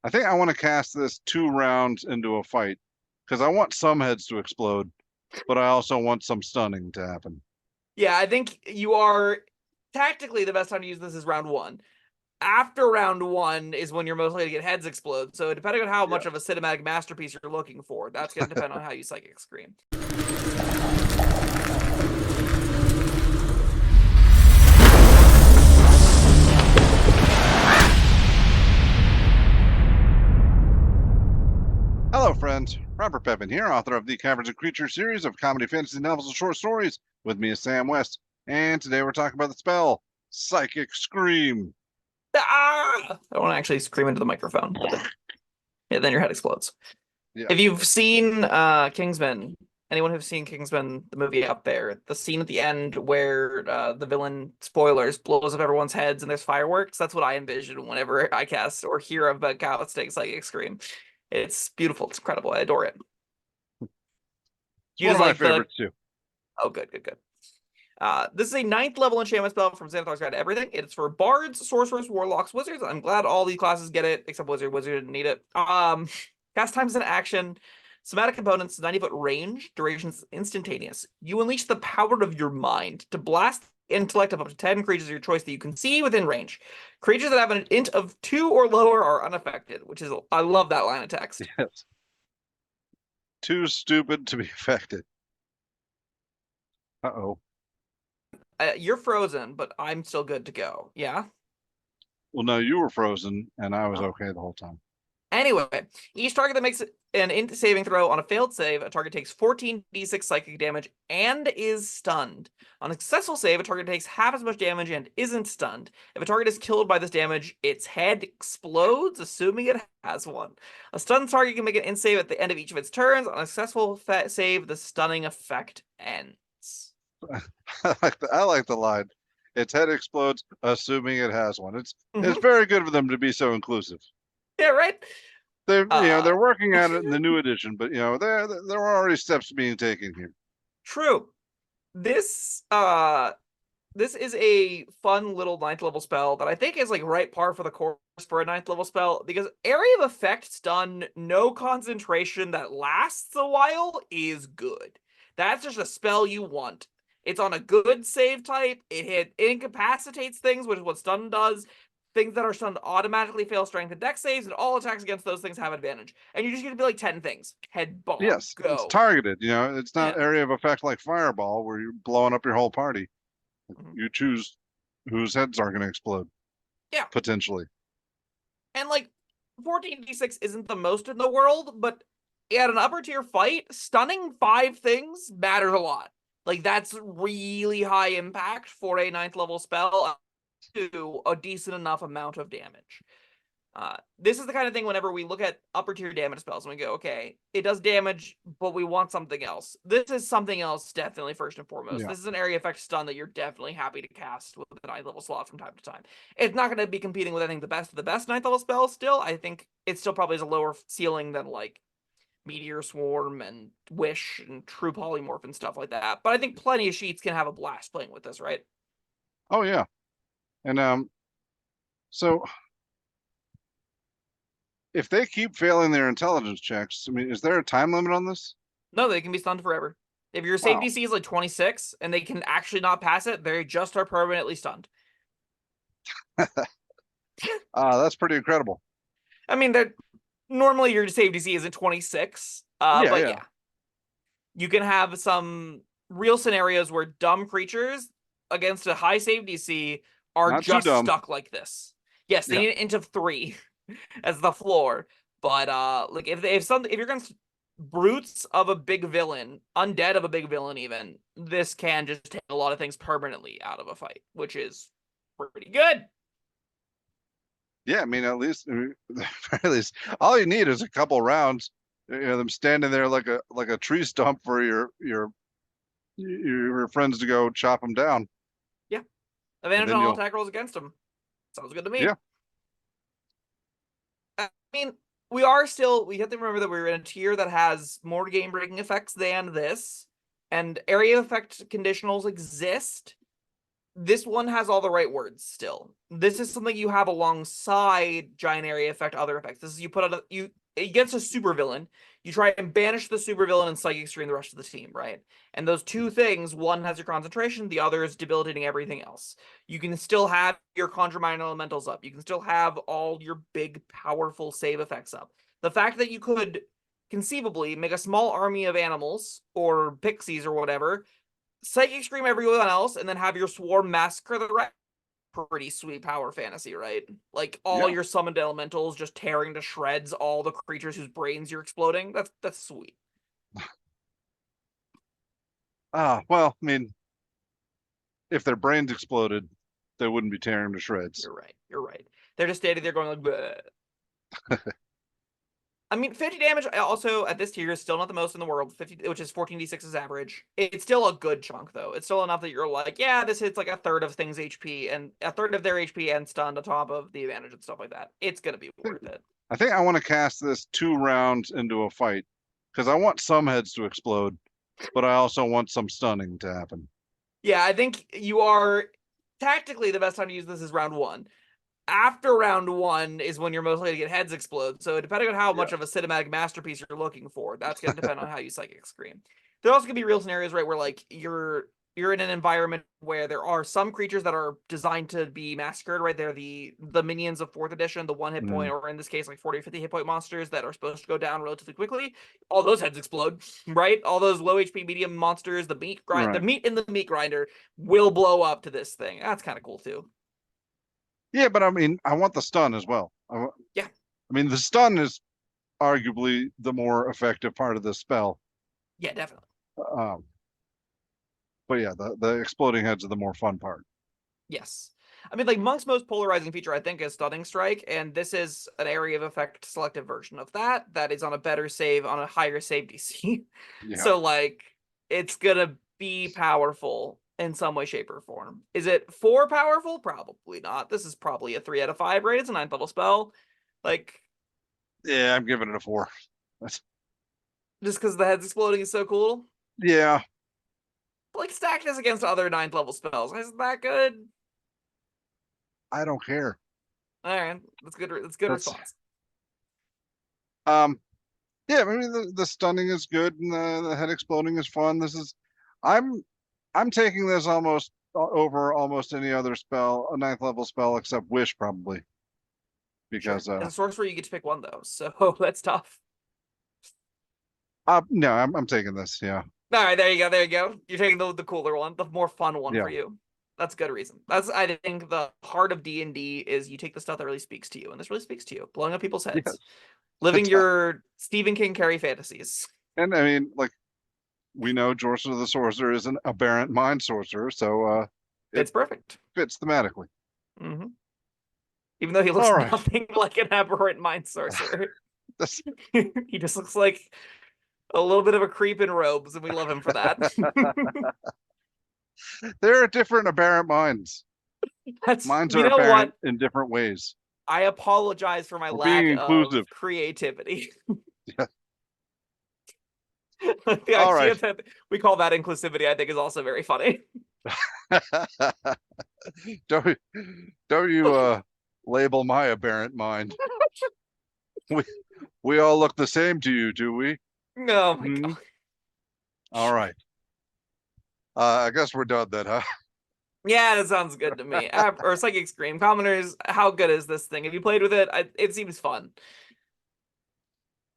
I think I want to cast this 2 rounds into a fight because I want some heads to explode, but I also want some stunning to happen. Yeah, I think you are tactically the best time to use this is round one. After round one is when you're most likely to get heads explode. So depending on how Yeah. much of a cinematic masterpiece you're looking for, that's going to depend on how you Psychic Scream. Hello, friends. Robert Pepin here, author of the Caverns Creatures series of comedy, fantasy novels, and short stories. With me is Sam West, and today we're talking about the spell Psychic Scream. Ah! I don't want to actually scream into the microphone, but then your head explodes. Yeah. If you've seen Kingsman, anyone who's seen Kingsman, the movie up there, the scene at the end where the villain, spoilers, blows up everyone's heads and there's fireworks, that's what I envision whenever I cast or hear of a Galactic Psychic Scream. It's beautiful. It's incredible. I adore it. It's You one just of my like the... favorites, too. Oh, good, good, good. This is a 9th level enchantment spell from Xanathar's Guide to Everything. It's for bards, sorcerers, warlocks, wizards. I'm glad all these classes get it, except wizard. Wizard didn't need it. Cast times in action. Somatic components, 90-foot range. Duration's instantaneous. You unleash the power of your mind to blast the intellect of up to 10 creatures of your choice that you can see within range. Creatures that have an int of 2 or lower are unaffected, which is... I love that line of text. Yes. Too stupid to be affected. Uh-oh. You're frozen, but I'm still good to go. Yeah? Well, no, you were frozen, and I was Oh. okay the whole time. Anyway, each target that makes an int saving throw on a failed save, a target takes 14d6 psychic damage and is stunned. On a successful save, a target takes half as much damage and isn't stunned. If a target is killed by this damage, its head explodes, assuming it has one. A stunned target can make an int save at the end of each of its turns. On a successful save, the stunning effect ends. I like the line. Its head explodes, assuming it has one. It's very good of them to be so inclusive. Yeah, right? They're working on it in the new edition, but there are already steps being taken here. True. This this is a fun little 9th level spell that I think is like right par for the course for a 9th level spell, because area of effect stun, no concentration that lasts a while is good. That's just a spell you want. It's on a good save type. It incapacitates things, which is what stun does. Things that are stunned automatically fail strength and dex saves, and all attacks against those things have advantage. And you're just going to be like 10 things. Head bomb, Yes, it's go. targeted. It's not Yeah. area of effect like Fireball, where you're blowing up your whole party. Mhm. You choose whose heads are going to explode. Yeah. Potentially. And like 14d6 isn't the most in the world, but at an upper tier fight, stunning 5 things matters a lot. Like that's really high impact for a 9th level spell to a decent enough amount of damage. This is the kind of thing whenever we look at upper tier damage spells and we go, okay, it does damage, but we want something else. This is something else, definitely first and foremost. Yeah. This is an area effect stun that you're definitely happy to cast with a 9th level slot from time to time. It's not going to be competing with, I think, the best of the best 9th level spells still. I think it still probably has a lower ceiling than like Meteor Swarm and Wish and True Polymorph and stuff like that. But I think plenty of sheets can have a blast playing with this, right? Oh yeah. And so if they keep failing their intelligence checks, I mean, is there a time limit on this? No, they can be stunned forever. If your save Wow. DC is like 26 and they can actually not pass it, they just are permanently stunned. That's pretty incredible. I mean, that normally your save DC isn't 26, Yeah, but yeah. yeah. You can have some real scenarios where dumb creatures against a high save DC are Not too just dumb. stuck like this. Yes, they Yeah. need an int of 3 as the floor, but like if you're against brutes of a big villain, undead of a big villain even, this can just take a lot of things permanently out of a fight, which is pretty good. Yeah, I mean, at least, all you need is a couple rounds. Them standing there like a tree stump for your friends to go chop them down. Yeah, advantage then on all you'll- attack rolls against them. Sounds good to me. Yeah. I mean, we have to remember that we're in a tier that has more game breaking effects than this, and area effect conditionals exist. this one has all the right words still. This is something you have alongside giant area effect, other effects. This is you put on it gets a supervillain. You try and banish the supervillain and psychic stream the rest of the team, right? And those two things, one has your concentration, the other is debilitating everything else. You can still have your conjure minor elementals up. You can still have all your big, powerful save effects up. The fact that you could conceivably make a small army of animals or pixies or whatever, psychic scream everyone else, and then have your swarm massacre the rest. Pretty sweet power fantasy, right? Like all your summoned elementals just tearing to shreds all the creatures whose brains you're exploding. That's sweet. Well, I mean, if their brains exploded, they wouldn't be tearing to shreds. You're right. They're just standing there going like, bleh. I mean, 50 damage also at this tier is still not the most in the world, 50, which is 14d6 is average. It's still a good chunk, though. It's still enough that you're like, yeah, this hits like a third of things HP and a third of their HP and stunned on top of the advantage and stuff like that. It's going to be worth it. I think I want to cast this 2 rounds into a fight because I want some heads to explode, but I also want some stunning to happen. Yeah, I think you are tactically the best time to use this is round 1. After round 1 is when you're most likely to get heads explode. So depending on how much of a cinematic masterpiece you're looking for, that's going to depend on how you psychic scream. There also can be real scenarios, right, where like you're in an environment where there are some creatures that are designed to be massacred, right? They're the minions of 4th edition, the 1 hit point, or in this case, like 40 or 50 hit point monsters that are supposed to go down relatively quickly. All those heads explode, right? All those low HP medium monsters, the meat in the meat grinder will blow up to this thing. That's kind of cool too. Yeah, but I mean, I want the stun as well. Yeah. I mean, the stun is arguably the more effective part of the spell. Yeah, definitely. But yeah, the exploding heads are the more fun part. Yes. I mean, like, Monk's most polarizing feature, I think, is Stunning Strike, and this is an area of effect selective version of that is on a better save, on a higher save DC. Yeah. So, like, it's gonna be powerful in some way, shape, or form. Is it 4 powerful? Probably not. This is probably a 3 out of 5 rate. It's a 9th level spell. Like, yeah, I'm giving it a 4. Just because the head's exploding is so cool? Yeah. Like, stack this against other 9th level spells. Isn't that good? I don't care. All right, that's good. That's good response. Yeah, maybe the stunning is good and the head exploding is fun. This is, I'm taking this almost over almost any other spell, a 9th level spell except Wish probably, because as a sorcerer you get to pick one though, so that's tough. No, I'm taking this. Yeah. All right, there you go. You're taking the cooler one, the more fun one for you. That's a good reason. That's, I think, the heart of D&D is you take the stuff that really speaks to you, and this really speaks to you. Blowing up people's heads. Yes. Living your Stephen King Carey fantasies. And I mean, like, we know Jorson the Sorcerer is an aberrant mind sorcerer, so it's perfect. Fits thematically. Mm-hmm. Even though he looks nothing like an aberrant mind sorcerer. He just looks like a little bit of a creep in robes, and we love him for that. There are different aberrant minds. Minds are aberrant in different ways. I apologize for my lack of creativity. Yeah. The idea that we call that inclusivity, I think, is also very funny. Don't you label my aberrant mind. We all look the same to you, do we? Oh my God. All right. I guess we're done then, huh? Yeah, that sounds good to me. Or Psychic Scream. Commoners, how good is this thing? Have you played with it? It seems fun.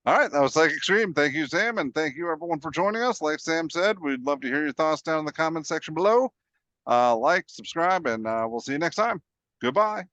All right, that was Psychic Scream. Thank you, Sam, and thank you everyone for joining us. Like Sam said, we'd love to hear your thoughts down in the comment section below. Like, subscribe, and we'll see you next time. Goodbye.